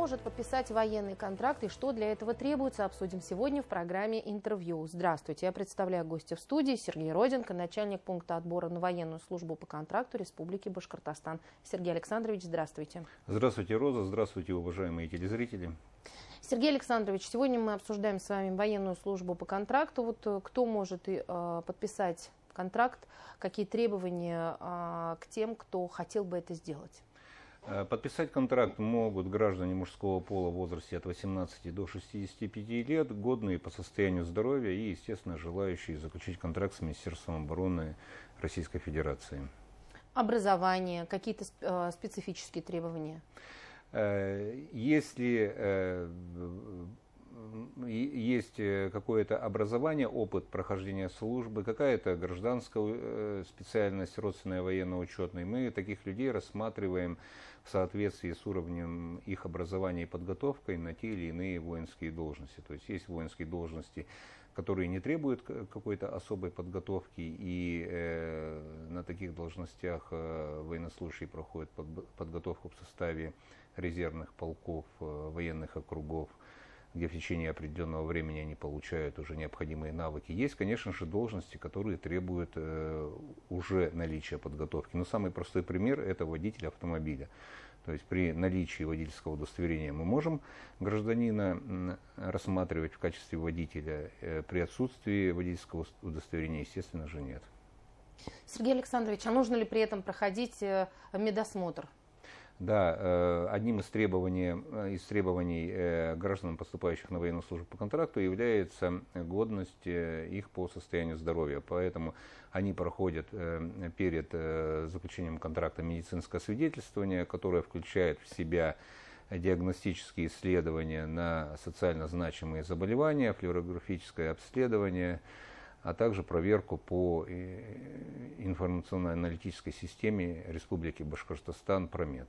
может подписать военный контракт и что для этого требуется, обсудим сегодня в программе «Интервью». Здравствуйте, я представляю гостя в студии Сергей Роденко, начальник пункта отбора на военную службу по контракту Республики Башкортостан. Сергей Александрович, здравствуйте. Здравствуйте, Роза. Здравствуйте, уважаемые телезрители. Сергей Александрович, сегодня мы обсуждаем с вами военную службу по контракту. Вот кто может подписать контракт, какие требования к тем, кто хотел бы это сделать? Подписать контракт могут граждане мужского пола в возрасте от 18 до 65 лет, годные по состоянию здоровья и, естественно, желающие заключить контракт с Министерством обороны Российской Федерации. Образование, какие-то специфические требования? Если есть какое-то образование, опыт прохождения службы, какая-то гражданская специальность, родственная военно-учетной, мы таких людей рассматриваем в соответствии с уровнем их образования и подготовкой на те или иные воинские должности. То есть есть воинские должности, которые не требуют какой-то особой подготовки, и на таких должностях военнослужащие проходят подготовку в составе резервных полков, военных округов, где в течение определенного времени они получают уже необходимые навыки. Есть, конечно же, должности, которые требуют уже наличия подготовки. Но самый простой пример – это водитель автомобиля. То есть при наличии водительского удостоверения мы можем гражданина рассматривать в качестве водителя, при отсутствии водительского удостоверения, естественно же, нет. Сергей Александрович, а нужно ли при этом проходить медосмотр? Да, одним из требований граждан, поступающих на военную службу по контракту, является годность их по состоянию здоровья. Поэтому они проходят перед заключением контракта медицинское свидетельствование, которое включает в себя диагностические исследования на социально значимые заболевания, флюорографическое обследование, а также проверку по информационно-аналитической системе Республики Башкортостан «Промед».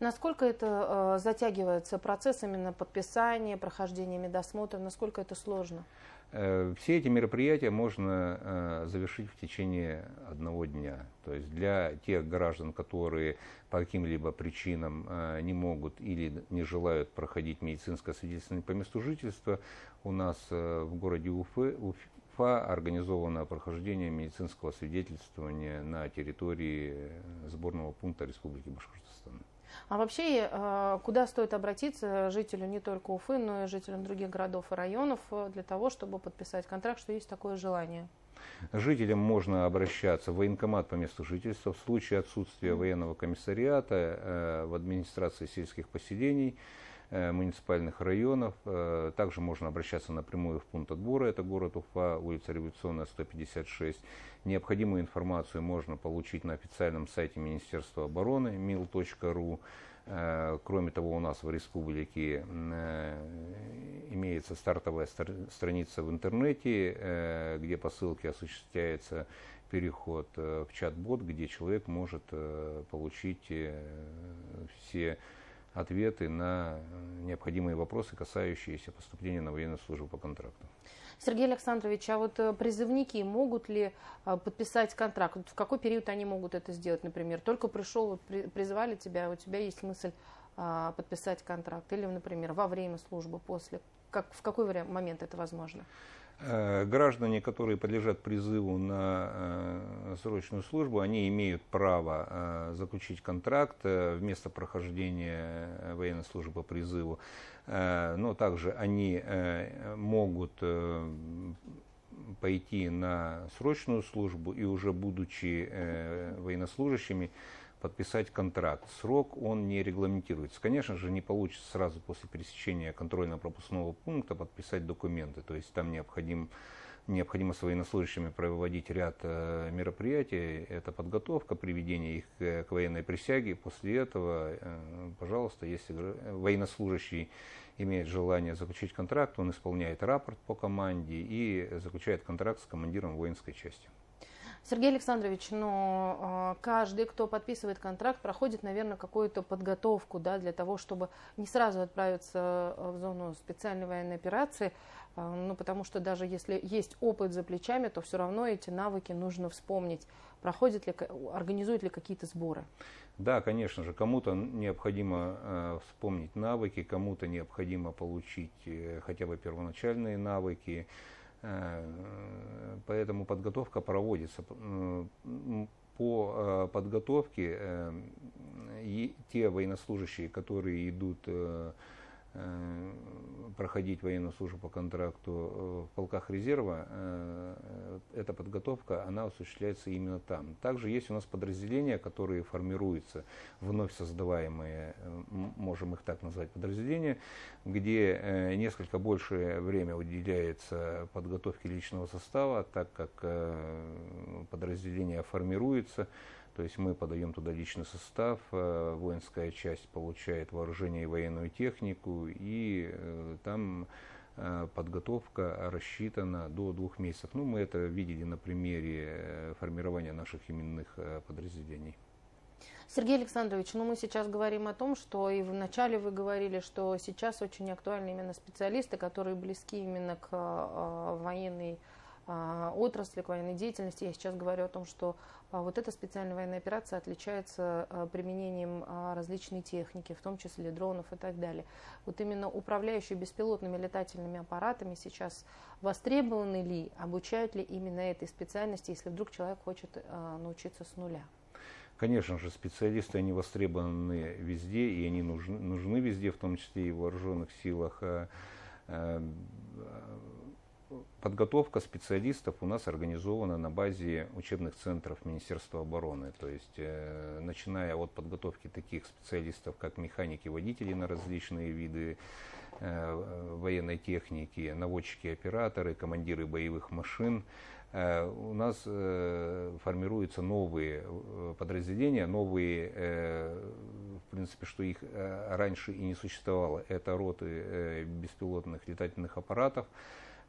Насколько это затягивается процесс именно подписания, прохождения медосмотра, насколько это сложно? Все эти мероприятия можно завершить в течение одного дня. То есть для тех граждан, которые по каким-либо причинам не могут или не желают проходить медицинское свидетельствование по месту жительства, у нас в городе Уфа организовано прохождение медицинского свидетельствования на территории сборного пункта Республики Башкортостан. А вообще, куда стоит обратиться жителю не только Уфы, но и жителям других городов и районов для того, чтобы подписать контракт, что есть такое желание? Жителям можно обращаться в военкомат по месту жительства в случае отсутствия военного комиссариата, в администрации сельских поселений, муниципальных районов. Также можно обращаться напрямую в пункт отбора, это город Уфа, улица Революционная, 156. Необходимую информацию можно получить на официальном сайте Министерства обороны mil.ru. Кроме того, у нас в республике имеется стартовая страница в интернете, где по ссылке осуществляется переход в чат-бот, где человек может получить все ответы на необходимые вопросы, касающиеся поступления на военную службу по контракту. Сергей Александрович, а вот призывники могут ли подписать контракт? В какой период они могут это сделать, например? Только пришел, призвали тебя, у тебя есть мысль подписать контракт, или, например, во время службы, после? В какой момент это возможно? Граждане, которые подлежат призыву на срочную службу, они имеют право заключить контракт вместо прохождения военной службы по призыву, но также они могут пойти на срочную службу и уже будучи военнослужащими подписать контракт. Срок он не регламентируется. Конечно же, не получится сразу после пересечения контрольно-пропускного пункта подписать документы. То есть там необходимо с военнослужащими проводить ряд мероприятий. Это подготовка, приведение их к военной присяге. После этого, пожалуйста, если военнослужащий имеет желание заключить контракт, он исполняет рапорт по команде и заключает контракт с командиром воинской части. Сергей Александрович, но каждый, кто подписывает контракт, проходит, наверное, какую-то подготовку, да, для того, чтобы не сразу отправиться в зону специальной военной операции, ну, потому что даже если есть опыт за плечами, то все равно эти навыки нужно вспомнить. Организуют ли какие-то сборы? Да, конечно же, кому-то необходимо вспомнить навыки, кому-то необходимо получить хотя бы первоначальные навыки. Поэтому подготовка проводится. По подготовке и те военнослужащие, которые идут проходить военную службу по контракту в полках резерва, эта подготовка, она осуществляется именно там. Также есть у нас подразделения, которые формируются, вновь создаваемые, можем их так назвать, подразделения, где несколько большее время уделяется подготовке личного состава, так как подразделение формируется. То есть мы подаем туда личный состав, воинская часть получает вооружение и военную технику, и там подготовка рассчитана до 2 месяцев. Ну, мы это видели на примере формирования наших именных подразделений. Сергей Александрович, ну мы сейчас говорим о том, что и вначале вы говорили, что сейчас очень актуальны именно специалисты, которые близки именно к военной отрасли, к военной деятельности. Я сейчас говорю о том, что вот эта специальная военная операция отличается применением различной техники, в том числе дронов и так далее. Вот именно управляющие беспилотными летательными аппаратами сейчас востребованы ли, обучают ли именно этой специальности, если вдруг человек хочет научиться с нуля? Конечно же, специалисты, они востребованы везде, и они нужны везде, в том числе и в вооруженных силах. Подготовка специалистов у нас организована на базе учебных центров Министерства обороны. То есть, начиная от подготовки таких специалистов, как механики, водители на различные виды военной техники, наводчики, операторы, командиры боевых машин. У нас формируются новые подразделения, новые, в принципе, что их раньше и не существовало. Это роты беспилотных летательных аппаратов.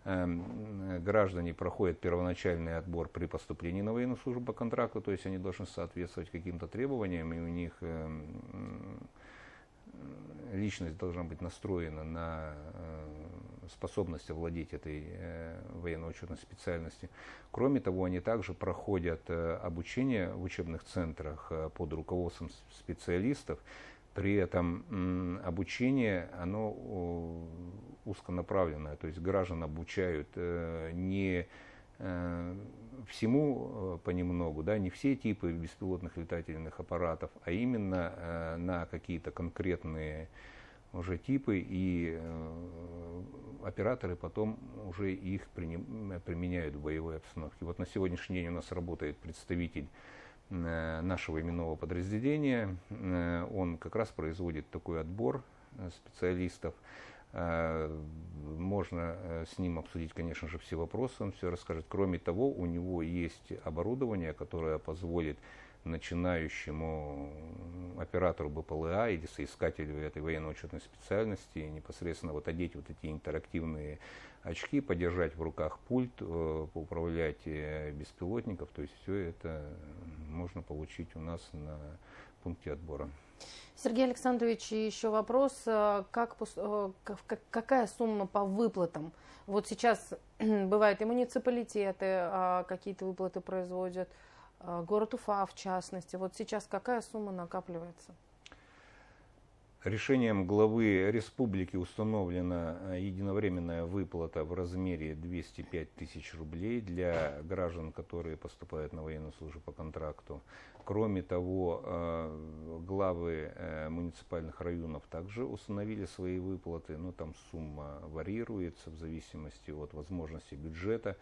Граждане проходят первоначальный отбор при поступлении на военную службу по контракту, то есть они должны соответствовать каким-то требованиям, и у них личность должна быть настроена на способность овладеть этой военно-учетной специальностью. Кроме того, они также проходят обучение в учебных центрах под руководством специалистов. При этом обучение, оно узконаправленное, то есть граждан обучают не всему понемногу, да, не все типы беспилотных летательных аппаратов, а именно на какие-то конкретные уже типы, и операторы потом уже их применяют в боевой обстановке. Вот на сегодняшний день у нас работает представитель нашего именного подразделения, он как раз производит такой отбор специалистов. Можно с ним обсудить, конечно же, все вопросы, он все расскажет. Кроме того, у него есть оборудование, которое позволит начинающему оператору БПЛА или соискателю этой военно-учетной специальности непосредственно вот одеть вот эти интерактивные очки, подержать в руках пульт, поуправлять беспилотников. То есть все это можно получить у нас на пункте отбора. Сергей Александрович, еще вопрос, какая сумма по выплатам? Вот сейчас бывают и муниципалитеты какие-то выплаты производят, город Уфа в частности. Вот сейчас какая сумма накапливается? Решением главы республики установлена единовременная выплата в размере 205 тысяч рублей для граждан, которые поступают на военную службу по контракту. Кроме того, главы муниципальных районов также установили свои выплаты, но там сумма варьируется в зависимости от возможностей бюджета.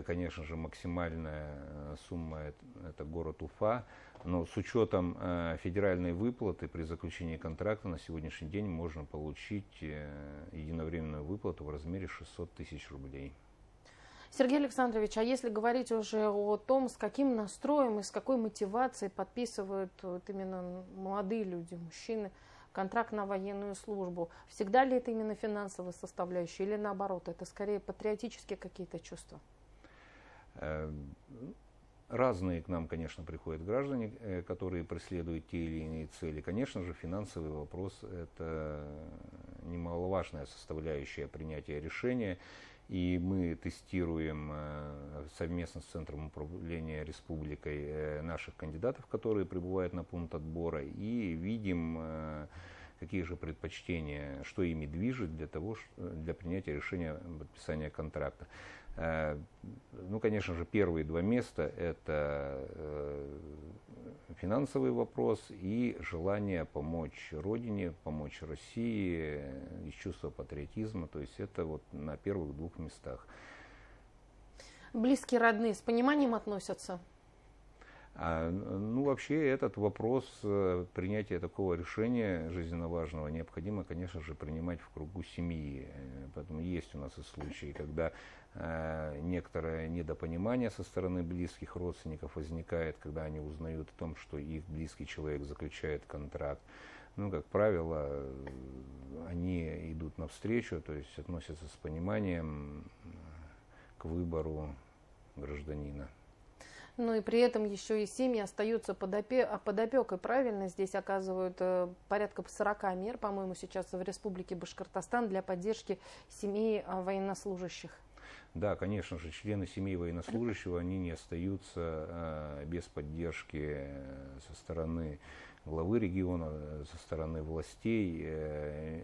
Конечно же, максимальная сумма – это город Уфа, но с учетом федеральной выплаты при заключении контракта на сегодняшний день можно получить единовременную выплату в размере 600 тысяч рублей. Сергей Александрович, а если говорить уже о том, с каким настроем и с какой мотивацией подписывают вот именно молодые люди, мужчины, контракт на военную службу, всегда ли это именно финансовая составляющая или наоборот, это скорее патриотические какие-то чувства? Разные к нам, конечно, приходят граждане, которые преследуют те или иные цели. Конечно же, финансовый вопрос – это немаловажная составляющая принятия решения. И мы тестируем совместно с Центром управления республикой наших кандидатов, которые прибывают на пункт отбора, и видим, какие же предпочтения, что ими движет для принятия решения подписания контракта. Ну, конечно же, первые два места – это финансовый вопрос и желание помочь Родине, помочь России, из чувства патриотизма. То есть это вот на первых двух местах. Близкие, родные с пониманием относятся? Ну, вообще, этот вопрос принятия такого решения жизненно важного необходимо, конечно же, принимать в кругу семьи. Поэтому есть у нас и случаи, когда некоторое недопонимание со стороны близких родственников возникает, когда они узнают о том, что их близкий человек заключает контракт. Ну, как правило, они идут навстречу, то есть относятся с пониманием к выбору гражданина. Ну и при этом еще и семьи остаются под опекой, правильно? Здесь оказывают порядка 40 мер, по-моему, сейчас в Республике Башкортостан для поддержки семей военнослужащих. Да, конечно же, члены семей военнослужащего, они не остаются без поддержки со стороны главы региона, со стороны властей.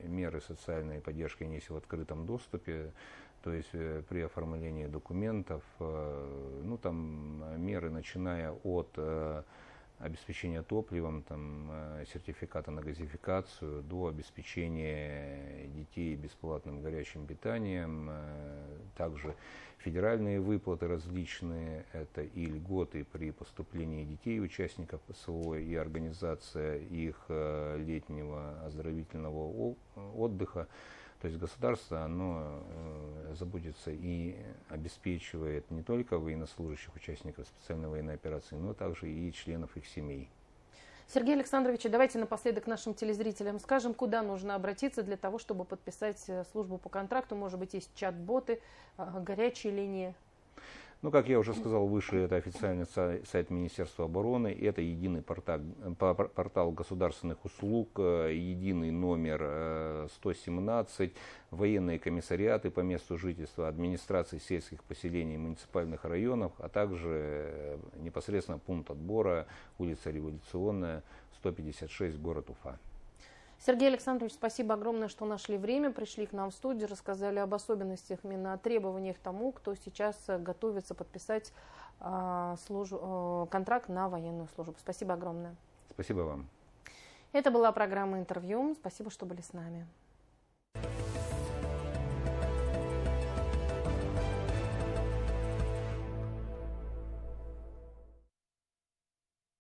Меры социальной поддержки они есть в открытом доступе. То есть при оформлении документов, ну там меры, начиная от обеспечения топливом, там, сертификата на газификацию, до обеспечения детей бесплатным горячим питанием, также федеральные выплаты различные, это и льготы при поступлении детей, участников СВО, и организация их летнего оздоровительного отдыха. То есть государство, оно заботится и обеспечивает не только военнослужащих, участников специальной военной операции, но также и членов их семей. Сергей Александрович, давайте напоследок нашим телезрителям скажем, куда нужно обратиться для того, чтобы подписать службу по контракту. Может быть, есть чат-боты, горячие линии. Ну, как я уже сказал выше, это официальный сайт Министерства обороны, это единый портал государственных услуг, единый номер 117, военные комиссариаты по месту жительства, администрации сельских поселений муниципальных районов, а также непосредственно пункт отбора, улица Революционная, 156, город Уфа. Сергей Александрович, спасибо огромное, что нашли время, пришли к нам в студию, рассказали об особенностях, именно о требованиях тому, кто сейчас готовится подписать контракт на военную службу. Спасибо огромное. Спасибо вам. Это была программа «Интервью». Спасибо, что были с нами.